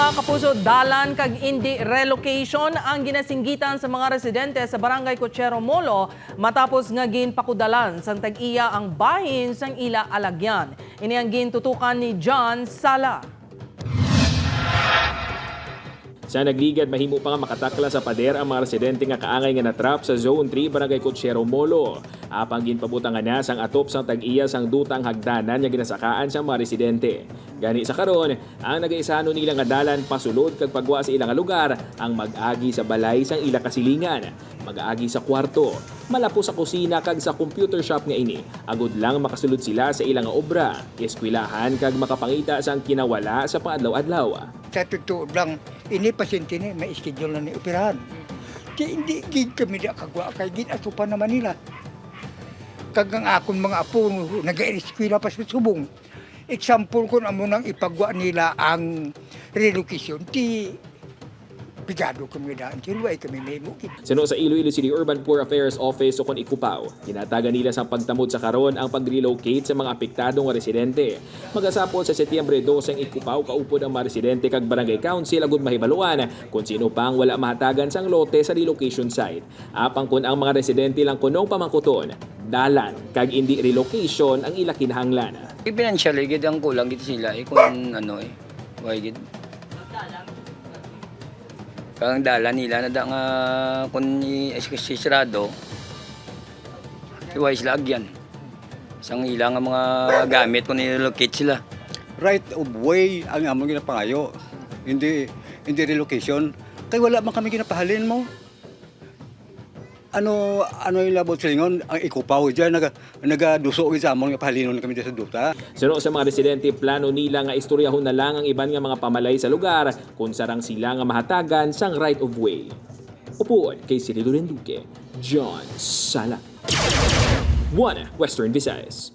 Mga kapuso, dalan kag indi relocation ang ginasinggitan sa mga residente sa Barangay Cochero Molo matapos nga ginpakudalan sang tag-iya ang bahin sang ila alagyan. Ini ang gintutukan ni John Sala. Sa nagligad, mahimo pa nga makatakla sa pader ang mga residente nga kaangay nga natrap sa Zone 3 Barangay Cochero Molo. Apang ginpabutangan na sang atop sang tag-iya sang dutang hagdanan nga ginasakaan sa mga residente. Gani sa karon, ang nagaisano nila nga dalan pasulod kag pagwa sa ilang lugar ang mag-agi sa balay sang ila kasilingan, mag-agi sa kwarto, malapo sa kusina kag sa computer shop nga ini. Agud lang makasulod sila sa ilang obra, eskwelahan kag makapangita sang kinawala sa pangadlaw-adlaw. Sa totoo lang, ini pasyente ni may schedule na ni operahan. Kaya hindi gid kami da kagwa kay ginatupan naman nila. Kagang akon mga apo nag-eskwela pa sa subong. Example ko na munang ipagwa nila ang relocation ti pigado kami daan silway kami may mukit. Sino sa Iloilo City Urban Poor Affairs Office o kon Ikupaw, ginatagan nila sa pagtamod sa karon ang pag-relocate sa mga apektadong residente. Magasapol sa Setyembre 2 ang Ikupaw kaupod ang mga residente kag Barangay Council agud mahibaluan kung sino pang wala mahatagan sang lote sa relocation site. Apang kun ang mga residente lang kunong pamangkuton, dalan kag indi relocation ang ila kinahanglan. Financially, gid ang kulang gid sila kung ano why gid. Kang dala nila na da nga kung isirado, iway sila agyan. Sang ilang mga gamit kung nilocate sila. Right of way ang among ginapangayo, hindi relocation. Kay wala man kami ginapahalin mo. Ano yung labot sa lingon, ang Ikupaw dyan, nagaduso sa among pahalinon kami sa duta. Sino sa mga residente, plano nila nga istoryahon na lang ang iban nga mga pamalay sa lugar kung sarang sila nga mahatagan sang right of way. Upuan kay Cirilo Renduque, John Sala. 1 Western Visayas.